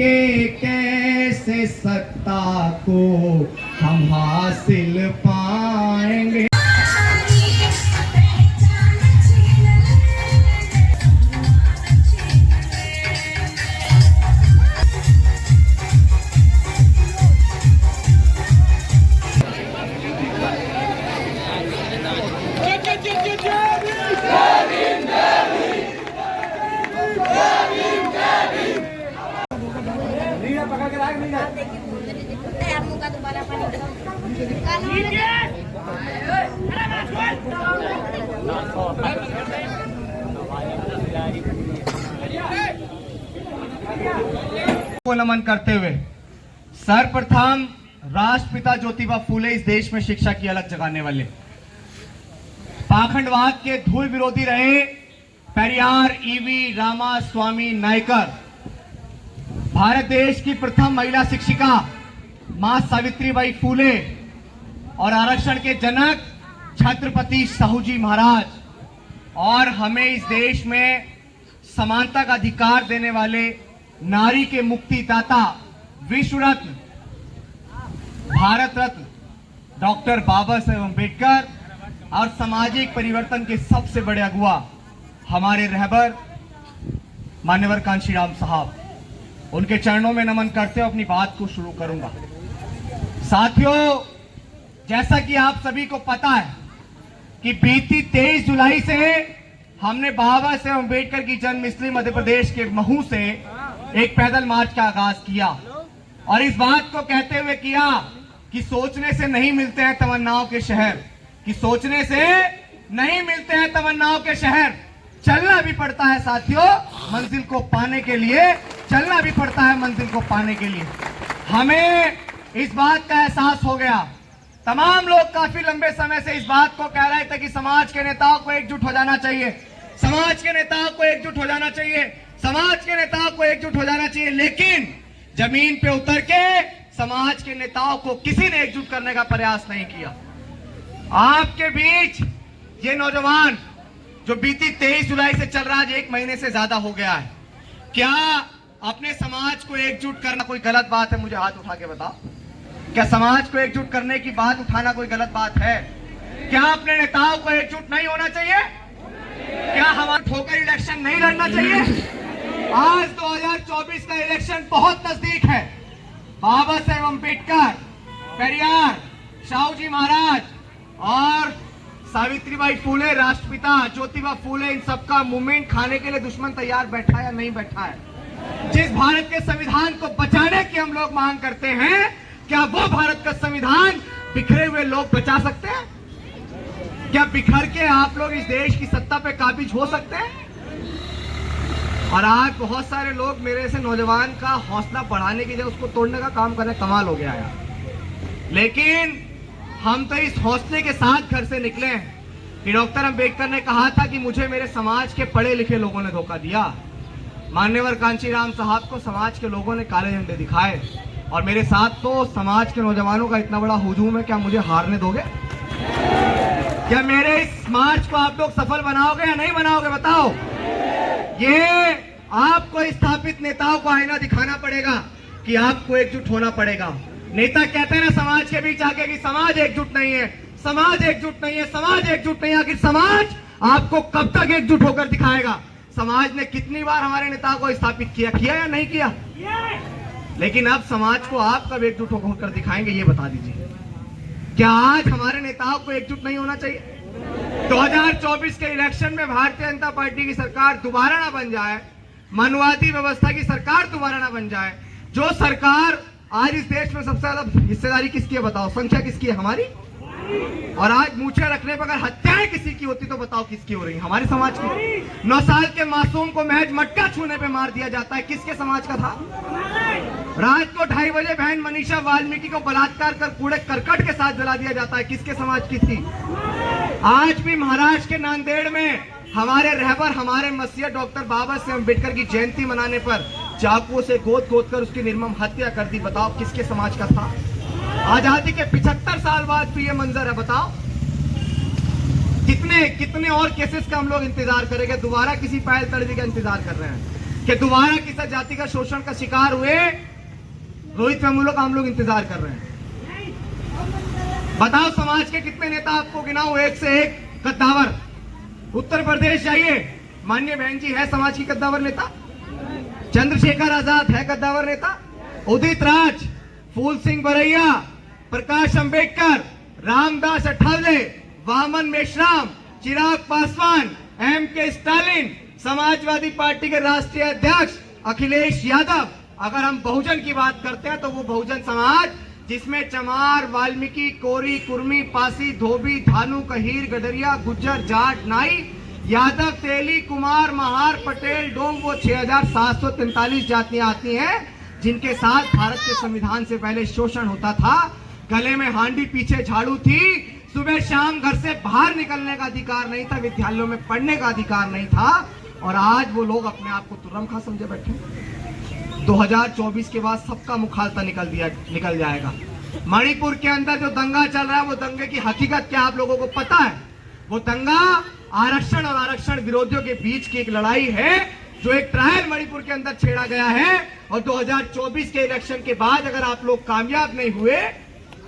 के कैसे सत्ता को हम हासिल पाएंगे। को नमन करते हुए सर्वप्रथम राष्ट्रपिता ज्योतिबा फूले इस देश में शिक्षा की अलग जगाने वाले, पाखंडवाद के धूल विरोधी रहे पेरियार ईवी रामास्वामी नायकर, भारत देश की प्रथम महिला शिक्षिका मां सावित्रीबाई फूले और आरक्षण के जनक छत्रपति साहूजी महाराज, और हमें इस देश में समानता का अधिकार देने वाले नारी के मुक्तिदाता विश्व रत्न भारत रत्न डॉक्टर बाबा साहेब अम्बेडकर, और सामाजिक परिवर्तन के सबसे बड़े अगुआ हमारे रहबर मान्यवर कांशीराम साहब, उनके चरणों में नमन करते हुए अपनी बात को शुरू करूंगा। साथियों, जैसा कि आप सभी को पता है कि बीती 23 जुलाई से हमने बाबा साहेब अम्बेडकर की जन्मस्थली मध्य प्रदेश के महू से एक पैदल मार्च का आगाज किया, और इस बात को कहते हुए किया कि सोचने से नहीं मिलते हैं तमन्नाओं के शहर, कि सोचने से नहीं मिलते हैं तमन्नाओं के शहर, चलना भी पड़ता है साथियों मंजिल को पाने के लिए, चलना भी पड़ता है मंजिल को पाने के लिए। हमें इस बात का एहसास हो गया, तमाम लोग काफी लंबे समय से इस बात को कह रहे थे कि समाज के नेताओं को एकजुट हो जाना चाहिए, समाज के नेताओं को एकजुट हो जाना चाहिए, समाज के नेताओं को एकजुट हो जाना चाहिए, लेकिन जमीन पे उतर के समाज के नेताओं को किसी ने एकजुट करने का प्रयास नहीं किया। आपके बीच ये नौजवान जो बीती 23 जुलाई से चल रहा है, 1 महीने से ज्यादा हो गया है, क्या अपने समाज को एकजुट करना कोई गलत बात है? मुझे हाथ उठा के बताओ, क्या समाज को एकजुट करने की बात उठाना कोई गलत बात है? क्या अपने नेताओं को एकजुट नहीं होना चाहिए? क्या हमारा ठोकर इलेक्शन नहीं लड़ना चाहिए? आज 2024 का इलेक्शन बहुत नजदीक है। बाबा साहेब अम्बेडकर, पेरियार, साहूजी महाराज और सावित्रीबाई फूले, राष्ट्रपिता ज्योतिबा फूले, इन सबका मूवमेंट खाने के लिए दुश्मन तैयार बैठा है या नहीं बैठा है? जिस भारत के संविधान को बचाने की हम लोग मांग करते हैं, क्या वो भारत का संविधान बिखरे हुए लोग बचा सकते हैं? क्या बिखर के आप लोग इस देश की सत्ता पे काबिज हो सकते हैं? और आज बहुत सारे लोग मेरे से नौजवान का हौसला बढ़ाने की जगह उसको तोड़ने का काम कर रहे हैं। कमाल हो गया यार। लेकिन हम तो इस हौसले के साथ घर से निकले हैं कि डॉक्टर अम्बेडकर ने कहा था कि मुझे मेरे समाज के पढ़े लिखे लोगों ने धोखा दिया। मान्यवर कांशीराम साहब को समाज के लोगों ने काले झंडे दिखाए, और मेरे साथ तो समाज के नौजवानों का इतना बड़ा हुजूम है, क्या मुझे हारने दोगे? क्या मेरे इस मार्च को आप लोग सफल बनाओगे या नहीं बनाओगे? बताओ। ये आपको स्थापित नेताओं को आईना दिखाना पड़ेगा कि आपको एकजुट होना पड़ेगा। नेता कहते हैं ना समाज के बीच आके कि समाज एकजुट नहीं है, समाज एकजुट नहीं है, समाज एकजुट नहीं है। आखिर समाज आपको कब तक एकजुट होकर दिखाएगा? समाज ने कितनी बार हमारे नेताओं को स्थापित किया या नहीं किया? लेकिन अब समाज को आप कब एकजुट होकर दिखाएंगे, ये बता दीजिए। क्या आज हमारे नेताओं को एकजुट नहीं होना चाहिए? 2024 के इलेक्शन में भारतीय जनता पार्टी की सरकार दोबारा ना बन जाए, मनुवादी व्यवस्था की सरकार दोबारा ना बन जाए। जो सरकार आज इस देश में सबसे ज्यादा हिस्सेदारी किसकी है बताओ? संख्या किसकी है? हमारी। और आज मूछें रखने पर अगर हत्याएं किसी की होती तो बताओ किसकी हो रही? हमारे समाज की। 9 साल के मासूम को महज मटका छूने पे मार दिया जाता है, किसके समाज का था? रात को 2:30 बजे बहन मनीषा वाल्मीकि को बलात्कार कर कूड़े करकट के साथ जला दिया जाता है, किसके समाज की थी? आज भी महाराष्ट्र के नांदेड़ में हमारे रहबर, हमारे मसीहा डॉक्टर बाबा साहेब अम्बेडकर की जयंती मनाने पर चाकुओं से गोद गोद कर उसकी निर्मम हत्या कर दी। बताओ किसके समाज का था? आजादी के 75 साल बाद भी ये मंजर है। बताओ कितने कितने और केसेस का हम लोग इंतजार करेंगे? दोबारा किसी पहल तड़वी का इंतजार कर रहे हैं। कि दोबारा किसी जाति का शोषण का शिकार हुए रोहित वेमुला का हम लोग इंतजार कर रहे हैं। बताओ समाज के कितने नेता आपको गिनाऊं, एक से एक कद्दावर। उत्तर प्रदेश जाइए, माननीय बहन जी है समाज की कद्दावर नेता। चंद्रशेखर आजाद है कद्दावर नेता। उदित राज, फूल सिंह बरैया, प्रकाश अंबेडकर, रामदास अठावले, वामन मेश्राम, चिराग पासवान, M.K. स्टालिन, समाजवादी पार्टी के राष्ट्रीय अध्यक्ष अखिलेश यादव। अगर हम बहुजन की बात करते हैं तो वो बहुजन समाज जिसमें चमार, वाल्मीकि, कोरी, कुर्मी, पासी, धोबी, धानु, कहीर, गडरिया, गुज्जर, जाट, नाई, यादव, तेली, कुमार, महार, पटेल, डोम, वो 6743 जातियां आती हैं जिनके साथ भारत के संविधान से पहले शोषण होता था। गले में हांडी, पीछे झाड़ू थी, सुबह शाम घर से बाहर निकलने का अधिकार नहीं था, विद्यालयों में पढ़ने का अधिकार नहीं था, और आज वो लोग अपने आप को तुर्रम खा समझे बैठे। 2024 के बाद सबका मुखालता निकल जाएगा। मणिपुर के अंदर जो दंगा चल रहा है वो दंगे की हकीकत क्या आप लोगों को पता है? वो दंगा आरक्षण और आरक्षण विरोधियों के बीच की एक लड़ाई है जो एक ट्रायल मणिपुर के अंदर छेड़ा गया है, और 2024 के इलेक्शन के बाद अगर आप लोग कामयाब नहीं हुए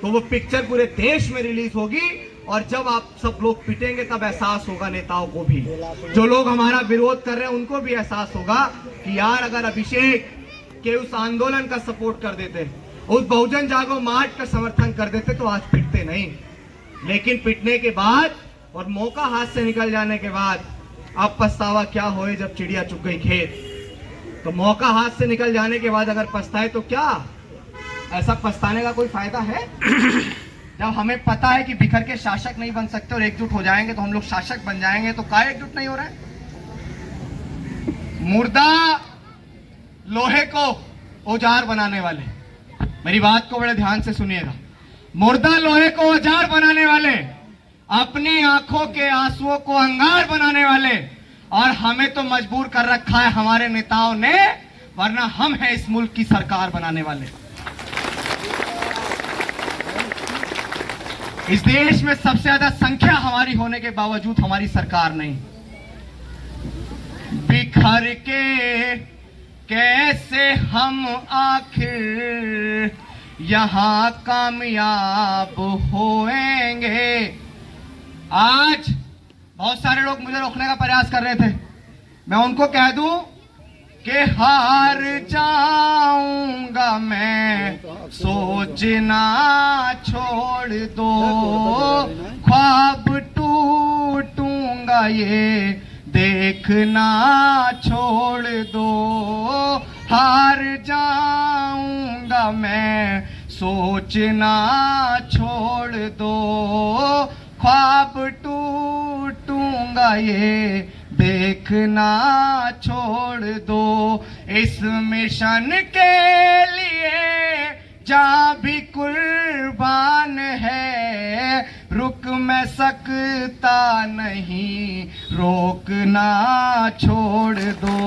तो वो पिक्चर पूरे देश में रिलीज होगी, और जब आप सब लोग पिटेंगे तब एहसास होगा नेताओं को भी, जो लोग हमारा विरोध कर रहे हैं उनको भी एहसास होगा कि यार अगर अभिषेक के उस आंदोलन का सपोर्ट कर देते, उस बहुजन जागो मार्च का समर्थन कर देते तो आज पिटते नहीं। लेकिन पिटने के बाद और मौका हाथ से निकल जाने के बाद अब पछतावा क्या होए जब चिड़िया चुग गई खेत। तो मौका हाथ से निकल जाने के बाद अगर पछताए तो क्या ऐसा पछताने का कोई फायदा है? जब हमें पता है कि बिखर के शासक नहीं बन सकते और एकजुट हो जाएंगे तो हम लोग शासक बन जाएंगे, तो क्या एकजुट नहीं हो रहा है? मुर्दा लोहे को औजार बनाने वाले, मेरी बात को बड़े ध्यान से सुनिएगा, मुर्दा लोहे को औजार बनाने वाले, अपनी आंखों के आंसुओं को अंगार बनाने वाले, और हमें तो मजबूर कर रखा है हमारे नेताओं ने, वरना हम हैं इस मुल्क की सरकार बनाने वाले। इस देश में सबसे ज्यादा संख्या हमारी होने के बावजूद हमारी सरकार नहीं। बिखर के कैसे हम आखिर यहां कामयाब होएंगे। आज बहुत सारे लोग मुझे रोकने का प्रयास कर रहे थे, मैं उनको कह दूं कि हार जाऊंगा मैं, सोचना छोड़ दो, ख्वाब टूटूंगा ये देखना छोड़ दो, हार जाऊंगा मैं, सोचना छोड़ दो, ख्वाब टूटूंगा ये देखना छोड़ दो। इस मिशन के लिए जहाँ भी कुर्बान है, रुक मैं सकता नहीं, रोकना छोड़ दो,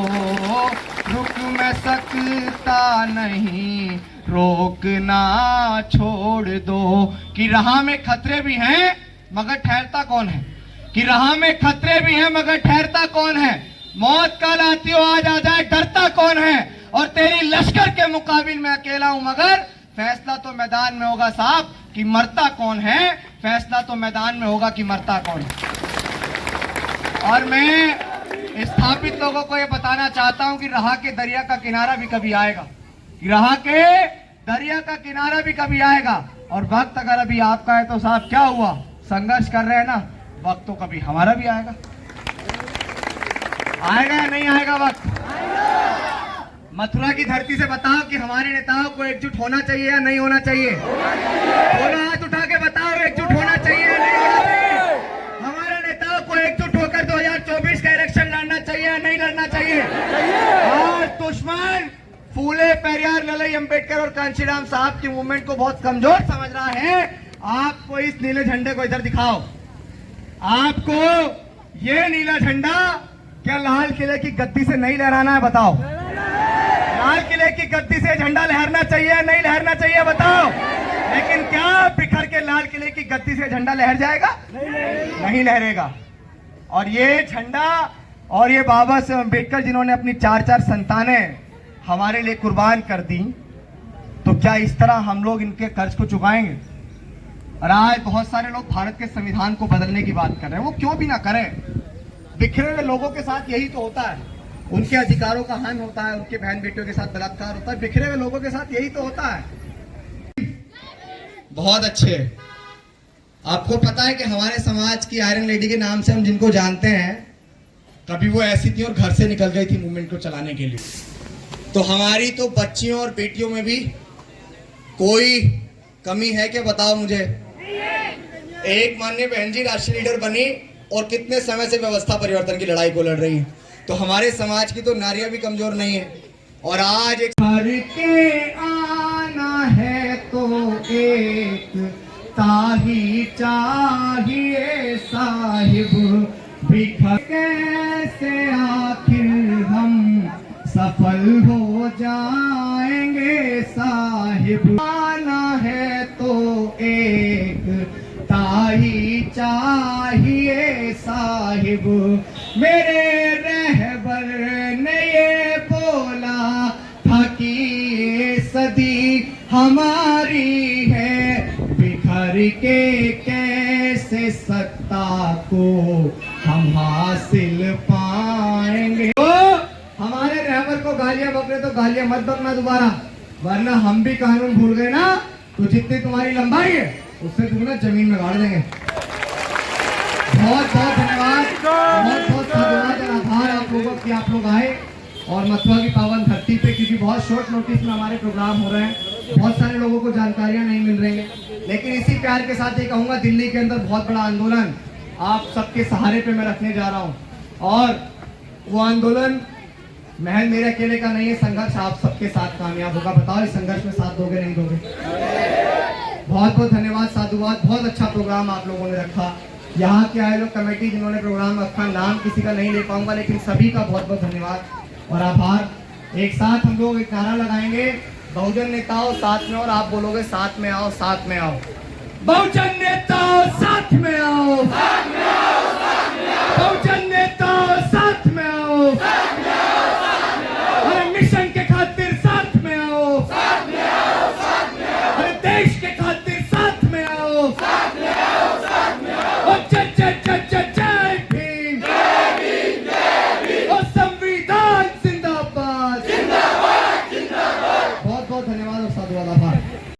रुक मैं सकता नहीं, रोकना छोड़ दो। कि राह में खतरे भी हैं मगर ठहरता कौन है, कि राह में खतरे भी हैं मगर ठहरता कौन है, मौत काल आती हो आज आ जाए डरता कौन है, और तेरी लश्कर के मुकाबिल में अकेला हूं मगर फैसला तो मैदान में होगा साहब कि मरता कौन है, फैसला तो मैदान में होगा कि मरता कौन है। और मैं स्थापित लोगों को यह बताना चाहता हूं कि राह के दरिया का किनारा भी कभी आएगा, कि राह के दरिया का किनारा भी कभी आएगा, और वक्त अगर अभी आपका है तो साहब क्या हुआ, संघर्ष कर रहे हैं ना, वक्त तो कभी हमारा भी आएगा। आएगा या नहीं आएगा वक्त? मथुरा की धरती से बताओ कि हमारे नेताओं को एकजुट होना चाहिए या नहीं होना चाहिए? दोनों हाथ उठा के बताओ एकजुट होना चाहिए या नहीं होना चाहिए? हमारे नेताओं को एकजुट होकर 2024 का इलेक्शन लड़ना चाहिए या नहीं लड़ना चाहिए? आज दुश्मन फूले, पेरियार, ललई, अंबेडकर और कांशीराम साहब की मूवमेंट को बहुत कमजोर समझ रहा है। आपको इस नीले झंडे को इधर दिखाओ, आपको ये नीला झंडा क्या लाल किले की गद्दी से नहीं लहराना है? बताओ, लाल किले की गद्दी से झंडा लहरना चाहिए या नहीं लहरना चाहिए? बताओ। लेकिन क्या बिखर के लाल किले की गद्दी से झंडा लहर जाएगा? नहीं लहरेगा। और ये झंडा और ये बाबा साहब अम्बेडकर जिन्होंने अपनी 4 संतानें हमारे लिए कुर्बान कर दी, तो क्या इस तरह हम लोग इनके कर्ज को चुकाएंगे? और आज बहुत सारे लोग भारत के संविधान को बदलने की बात कर रहे हैं। वो क्यों भी ना करें, बिखरे हुए लोगों के साथ यही तो होता है, उनके अधिकारों का हनन होता है, उनके बहन बेटियों के साथ बलात्कार होता है, बिखरे हुए लोगों के साथ यही तो होता है। बहुत अच्छे। आपको पता है कि हमारे समाज की आयरन लेडी के नाम से हम जिनको जानते हैं, कभी वो ऐसी थी और घर से निकल गई थी मूवमेंट को चलाने के लिए। तो हमारी तो बच्चियों और बेटियों में भी कोई कमी है क्या, बताओ मुझे। एक माननीय बहन जी राष्ट्रीय लीडर बनी और कितने समय से व्यवस्था परिवर्तन की लड़ाई को लड़ रही हैं। तो हमारे समाज की तो नारियां भी कमजोर नहीं है। और आज एक घर के आना है तो एक ताही चाहिए साहिब, बिखर कैसे आखिर हम सफल हो जाएंगे साहिब। आना है तो एक ताही चाहिए साहिब, मेरे रहबर ने ये बोला था कि ये सदी हमारी है, बिखर के कैसे सत्ता को हम हासिल पाएंगे। तो हमारे रहबर को गालियां बक रहे तो गालियां मत बकना दोबारा, वरना हम भी कानून भूल गए ना तो जितनी तुम्हारी लंबाई है उससे दुगना जमीन में गाड़ देंगे। बहुत बहुत धन्यवाद, बहुत बहुत धन्यवाद और आभार आप लोगों की, आप लोग आए और मथुरा की पावन धरती पे, क्योंकि बहुत शॉर्ट नोटिस में हमारे प्रोग्राम हो रहे हैं, बहुत सारे लोगों को जानकारियां नहीं मिल रही हैं। लेकिन इसी प्यार के साथ ये कहूँगा, दिल्ली के अंदर बहुत बड़ा आंदोलन आप सबके सहारे पे मैं रखने जा रहा हूँ, और वो आंदोलन महल मेरे अकेले का नहीं है, संघर्ष आप सबके साथ कामयाब होगा। बताओ इस संघर्ष में साथ दोगे नहीं दोगे? बहुत बहुत धन्यवाद, साधुवाद। बहुत अच्छा प्रोग्राम आप लोगों ने रखा। यहाँ के आए लोग कमेटी जिन्होंने प्रोग्राम रखा, नाम किसी का नहीं ले पाऊंगा, लेकिन सभी का बहुत बहुत धन्यवाद और आभार। एक साथ हम लोग एक नारा लगाएंगे, बहुजन नेताओं साथ में, और आप बोलोगे साथ में आओ, साथ में आओ। बहुजन नेताओं साथ में आओ, साथ में आओ।